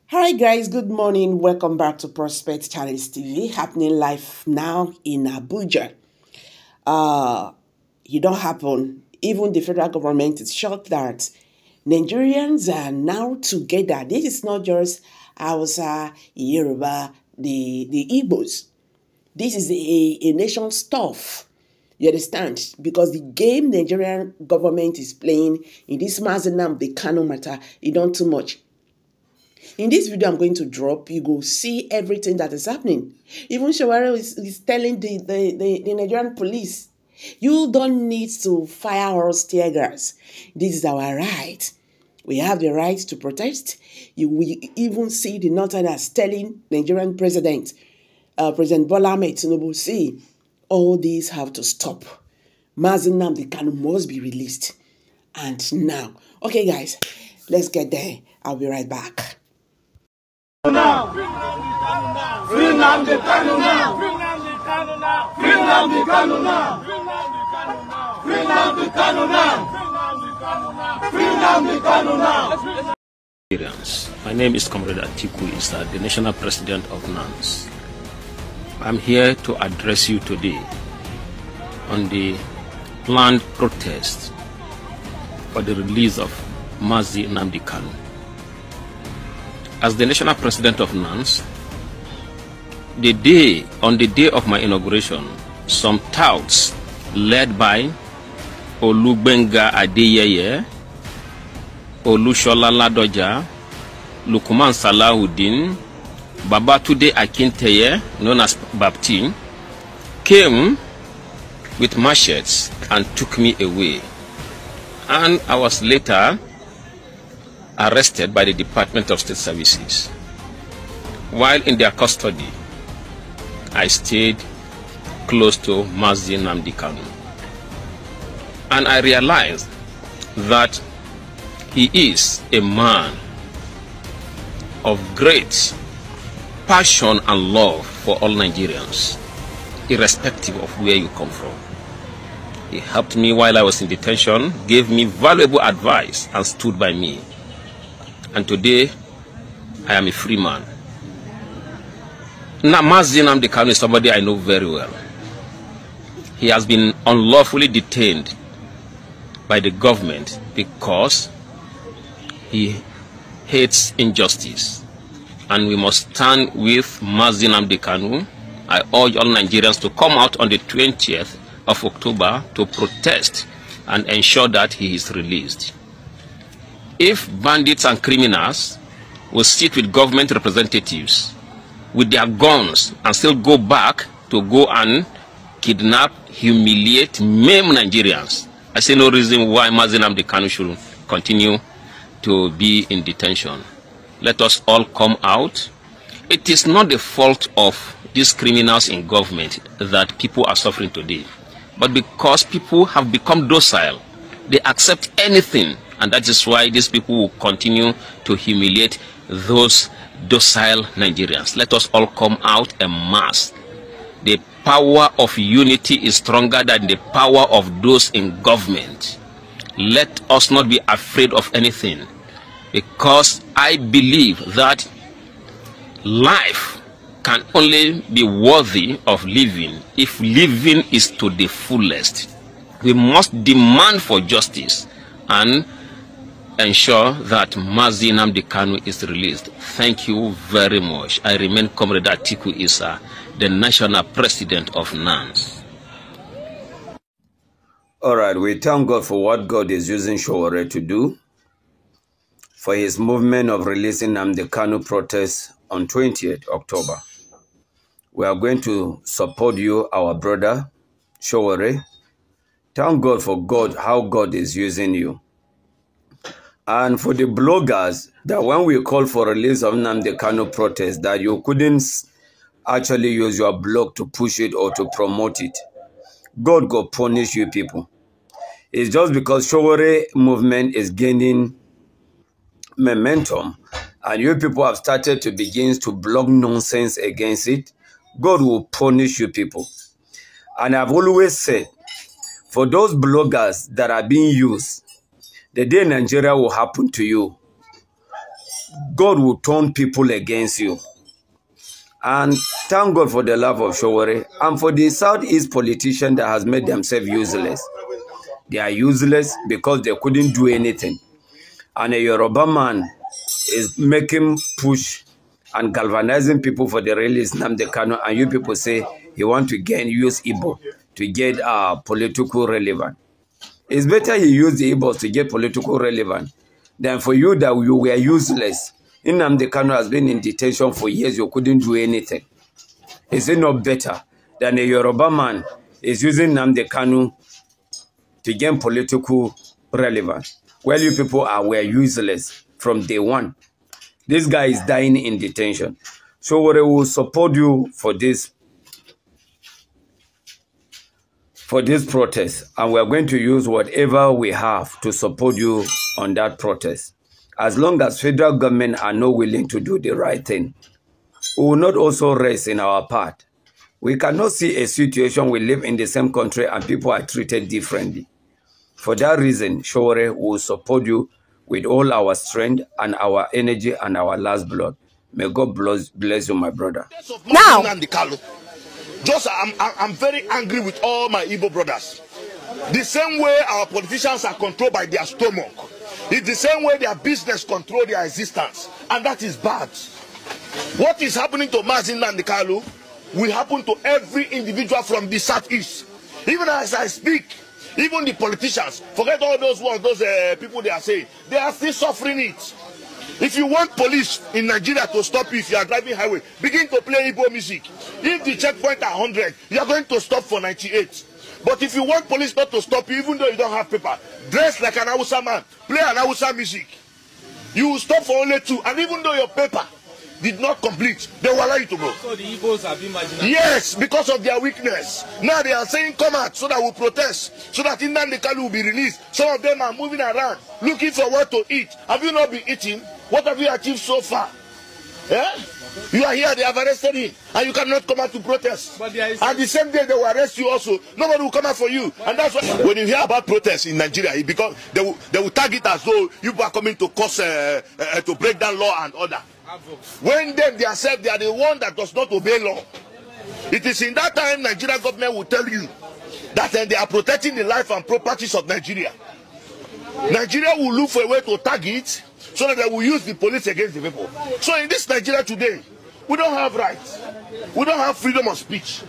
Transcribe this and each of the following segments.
Hi guys, good morning. Welcome back to Prospect Challenge TV, happening live now in Abuja. It don't happen. Even the federal government is shocked that Nigerians are now together. This is not just Hausa, Yoruba, the Igbos. This is a nation stuff. You understand? Because the game Nigerian government is playing in this Mazenam, the Kanu matter, it don't too much. In this video I'm going to drop, you go see everything that is happening. Even Shawara is telling the Nigerian police, you don't need to fire us tear gas. This is our right. We have the right to protest. You will even see the Northerners telling Nigerian President Bola Ahmed Tinubu, see, all these have to stop. Mazen Nnamdi Kanu must be released. And now, okay guys, let's get there. I'll be right back. Now. Free Nnamdi Kanu now. Free Nnamdi Kanu now. Free Nnamdi Kanu now. Free Nnamdi Kanu now. Free Nnamdi Kanu now. My name is Comrade Atiku Issa, the National President of NANS. I'm here to address you today on the planned protest for the release of Mazi Nnamdi Kanu. As the National President of NANS, on the day of my inauguration, some touts led by Olugbenga Adeyeye, Olushola Ladoja, Lukman Salahuddin, Babatunde Akinteye, known as Bapti, came with machetes and took me away. And I was later arrested by the Department of State Services. While in their custody, I stayed close to Mazi Nnamdi Kanu. And I realized that he is a man of great passion and love for all Nigerians, irrespective of where you come from. He helped me while I was in detention, gave me valuable advice, and stood by me. And today, I am a free man. Now, Mazi Nnamdi Kanu is somebody I know very well. He has been unlawfully detained by the government because he hates injustice. And we must stand with Mazi Nnamdi Kanu. I urge all Nigerians to come out on the 20th of October to protest and ensure that he is released. If bandits and criminals will sit with government representatives with their guns and still go back to go and kidnap, humiliate, maim Nigerians, I see no reason why Mazi Nnamdi Kanu should continue to be in detention. Let us all come out. It is not the fault of these criminals in government that people are suffering today, but because people have become docile, they accept anything. And that is why these people will continue to humiliate those docile Nigerians. Let us all come out en masse. The power of unity is stronger than the power of those in government. Let us not be afraid of anything, because I believe that life can only be worthy of living if living is to the fullest. We must demand for justice and ensure that Mazi Nnamdi Kanu is released. Thank you very much. I remain Comrade Atiku Issa, the National President of NANS. All right, we thank God for what God is using Shawara to do for his movement of releasing Nnamdi Kanu protest on 20th October. We are going to support you, our brother, Shawara. Thank God for how God is using you. And for the bloggers, that when we call for release of Nnamdi Kanu protest, that you couldn't actually use your blog to push it or to promote it, God go punish you people. It's just because Shawara movement is gaining momentum and you people have started to begin to blog nonsense against it, God will punish you people. And I've always said, for those bloggers that are being used, the day Nigeria will happen to you, God will turn people against you. And thank God for the love of Showore and for the Southeast politician that has made themselves useless. They are useless because they couldn't do anything. And a Yoruba man is making push and galvanizing people for the release Nnamdi Kanu, and you people say he want to use Igbo to get political relevant. It's better he use the Igbos to get political relevant than for you that you were useless. Nnamdi Kanu has been in detention for years, you couldn't do anything. Is it not better than a Yoruba man is using Nnamdi Kanu to gain political relevance? Well, you people were useless from day one. This guy is dying in detention. So we will support you for this protest, and we are going to use whatever we have to support you on that protest. As long as federal government are not willing to do the right thing, we will not also rest in our part. We cannot see a situation we live in the same country and people are treated differently. For that reason, Showore will support you with all our strength and our energy and our last blood. May God bless you, my brother. Now, just I'm very angry with all my Igbo brothers. The same way our politicians are controlled by their stomach, it's the same way their business control their existence, and that is bad. What is happening to Mazin Nandikalu will happen to every individual from the Southeast. Even as I speak, even the politicians, forget all those people they are saying, they are still suffering it. If you want police in Nigeria to stop you if you are driving highway, begin to play Igbo music. If the checkpoint are 100, you are going to stop for 98. But if you want police not to stop you, even though you don't have paper, dress like an Hausa man, play an Hausa music. You will stop for only 2, and even though your paper did not complete, they will allow you to go. So the Igbos have been marginalized? Yes, because of their weakness. Now they are saying come out so that we'll protest, so that Nnamdi Kanu will be released. Some of them are moving around, looking for what to eat. Have you not been eating? What have you achieved so far? Yeah? You are here, they have arrested him, and you cannot come out to protest. And the same day they will arrest you also. Nobody will come out for you. And that's why when you hear about protests in Nigeria, it becomes, they will target as though you are coming to cause to break down law and order. When them themselves, they are the one that does not obey law. It is in that time Nigerian government will tell you that they are protecting the life and properties of Nigeria. Nigeria will look for a way to target so that they will use the police against the people. So in this Nigeria today, we don't have rights. We don't have freedom of speech.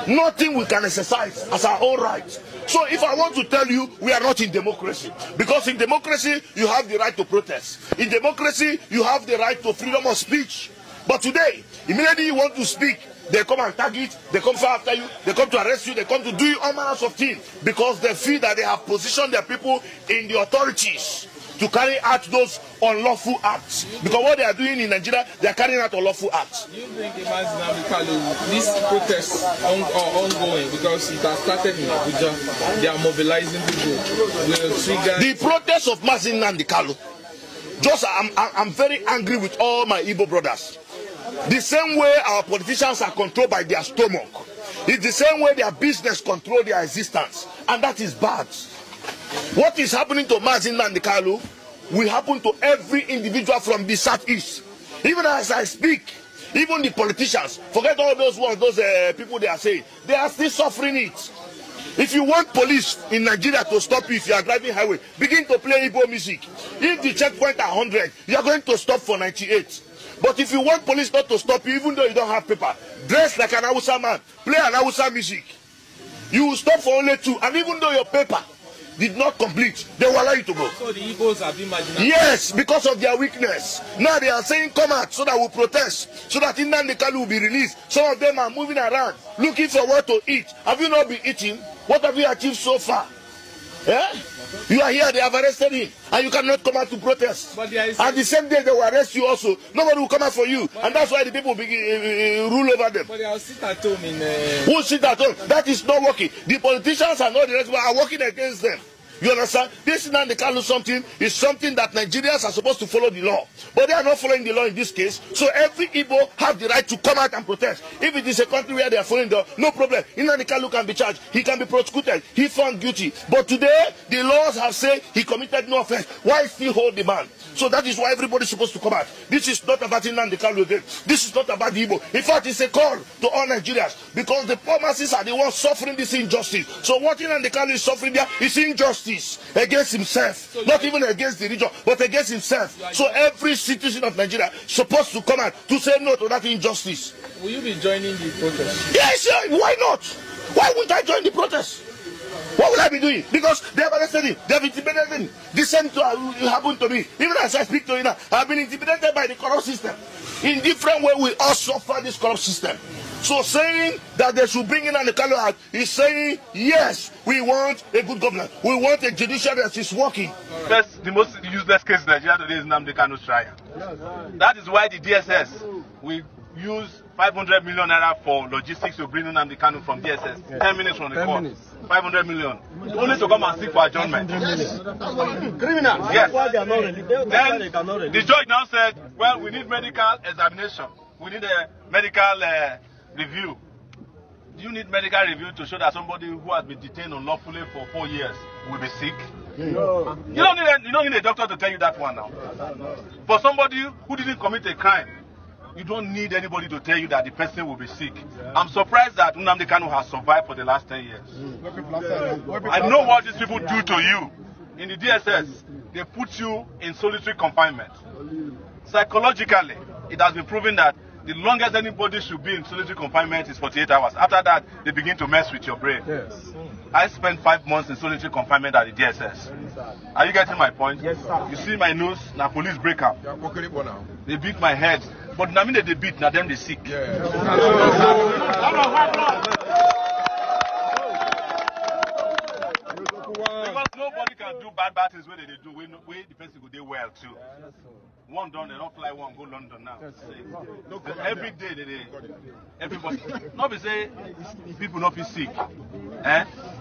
Nothing we can exercise as our own rights. So if I want to tell you, we are not in democracy. Because in democracy, you have the right to protest. In democracy, you have the right to freedom of speech. But today, immediately you want to speak, they come and tag it, they come after you, they come to arrest you, they come to do you all manners of things. Because they feel that they have positioned their people in the authorities to carry out those unlawful acts. Because what they are doing in Nigeria, they are carrying out unlawful acts. Do you think this protest ongoing, because it has started in Abuja, they are mobilizing people, will trigger... The protest of Mazin Nandikalu, just I'm very angry with all my Igbo brothers. The same way our politicians are controlled by their stomach, it's the same way their business control their existence, and that is bad. What is happening to Mazin Nandikalu will happen to every individual from the Southeast. Even as I speak, even the politicians, forget all those people they are saying, they are still suffering it. If you want police in Nigeria to stop you if you are driving highway, begin to play Igbo music. If the checkpoint are 100, you are going to stop for 98. But if you want police not to stop you, even though you don't have paper, dress like an Hausa man, play an Hausa music. You will stop for only 2, and even though your paper did not complete, they will allow you to go. So the Igbos have been marginalized? Yes, because of their weakness. Now they are saying come out so that we'll protest, so that Nnamdi Kanu will be released. Some of them are moving around, looking for what to eat. Have you not been eating? What have you achieved so far? Yeah? You are here, they have arrested him, and you cannot come out to protest. And the same day they will arrest you also. Nobody will come out for you, and that's why the people rule over them. But they will sit at home Who sit at home? That is not working. The politicians and all the rest are working against them. You understand? This Nnamdi Kanu something is something that Nigerians are supposed to follow the law. But they are not following the law in this case. So every Igbo have the right to come out and protest. If it is a country where they are following the law, no problem. Nnamdi Kanu can be charged. He can be prosecuted. He found guilty. But today, the laws have said he committed no offense. Why still hold the man? So that is why everybody is supposed to come out. This is not about Nnamdi Kanu again. This is not about the Igbo. In fact, it's a call to all Nigerians because the poor masses are the ones suffering this injustice. So what Nnamdi Kanu is suffering there is injustice against himself. Not even against the region, but against himself. So every citizen of Nigeria is supposed to come out to say no to that injustice. Will you be joining the protest? Yes, why not? Why wouldn't I join the protest? What will I be doing? Because they have arrested him, they have intimidated him. The same happened to me. Even as I speak to you now, I have been intimidated by the corrupt system. In different ways, we all suffer this corrupt system. So saying that they should bring in Nnamdi Kanu out is saying, yes, we want a good government. We want a judiciary that is working. First, the most useless case in Nigeria today is Nnamdi Kanu's trial. That is why the DSS will use 500 million naira for logistics to bring Nnamdi Kanu from DSS. 10 minutes from the court. 500 million. Only to come and seek for adjournment. Criminals. Yes. Then the judge now said, well, we need medical examination. We need a medical review. Do you need medical review to show that somebody who has been detained unlawfully for 4 years will be sick? No. You don't need a doctor to tell you that one now. For somebody who didn't commit a crime, you don't need anybody to tell you that the person will be sick. I'm surprised that Nnamdi Kanu has survived for the last 10 years. I know what these people do to you. In the DSS, they put you in solitary confinement. Psychologically, it has been proven that the longest anybody should be in solitary confinement is 48 hours. After that, they begin to mess with your brain. Yes. I spent 5 months in solitary confinement at the DSS. Are you getting my point? Yes, sir. You see my nose? Now police break up. They beat my head. But now they beat, now them they sick. Yeah. Because nobody can do bad things where they do, where the person go do well too. One done, they don't fly one, go London now. Every day, everybody. Not be say people not feel sick.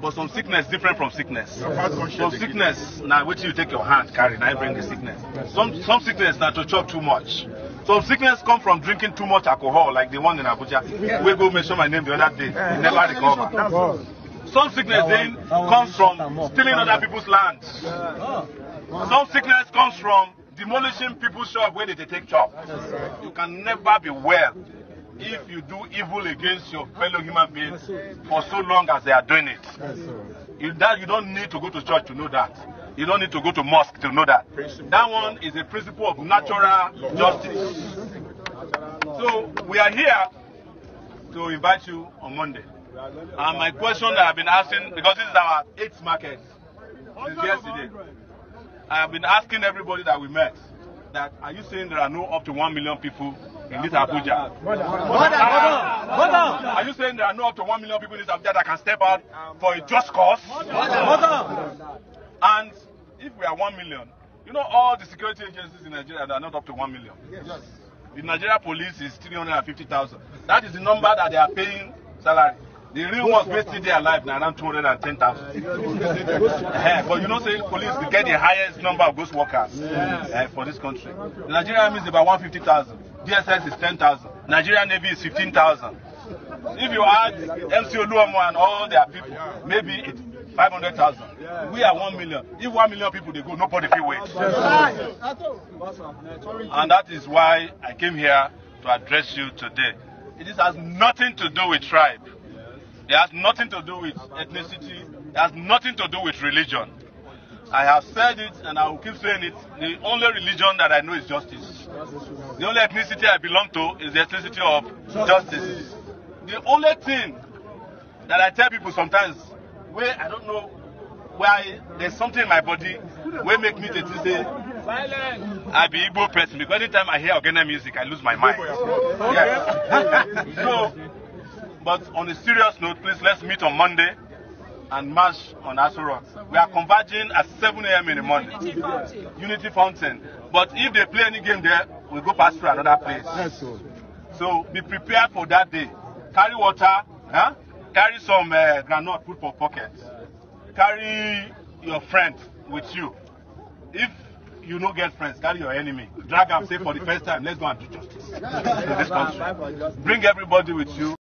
But some sickness different from sickness. Some sickness, now wait till you take your hand, carry, now bring the sickness. Some sickness now to chop too much. Some sickness come from drinking too much alcohol, like the one in Abuja. We go mention my name the other day, never recover. Some sickness then comes from stealing other people's land. Some sickness comes from demolishing people's shop where they take chop. You can never be well if you do evil against your fellow human beings for so long as they are doing it. You don't need to go to church to know that. You don't need to go to mosque to know that. That one is a principle of natural justice. So we are here to invite you on Monday. And my question that I've been asking, because this is our 8th market since yesterday, I have been asking everybody that we met, that are you saying there are no up to 1 million people in this Abuja? Are you saying there are no up to 1 million people in this Abuja that can step out for a just cause? And if we are 1 million, you know all the security agencies in Nigeria that are not up to 1 million. Yes. The Nigeria police is 350,000. That is the number that they are paying salary. The real ones wey still dey alive na around 210,000. But you know, say police dey get the highest number of ghost workers for this country. The Nigerian Army is about 150,000. DSS is 10,000. Nigerian Navy is 15,000. If you add MC Oluomo and all their people, maybe it's 500,000. We are 1 million. If 1 million people they go, nobody will wait. And that is why I came here to address you today. It has nothing to do with tribe. It has nothing to do with ethnicity. It has nothing to do with religion. I have said it and I will keep saying it. The only religion that I know is justice. The only ethnicity I belong to is the ethnicity of justice. The only thing that I tell people sometimes, where I don't know why there's something in my body where make me to say I be Igbo person, because anytime I hear Ogene music I lose my mind. Yeah. So, but on a serious note, please let's meet on Monday and march on Aso Rock. We are converging at 7 a.m. in the morning. Unity Fountain. But if they play any game there, we'll go pass through another place. So be prepared for that day. Carry water, carry some granite, put for pockets. Carry your friend with you. If you don't get friends, carry your enemy. Drag them, say for the first time, let's go and do justice in this country. Bring everybody with you.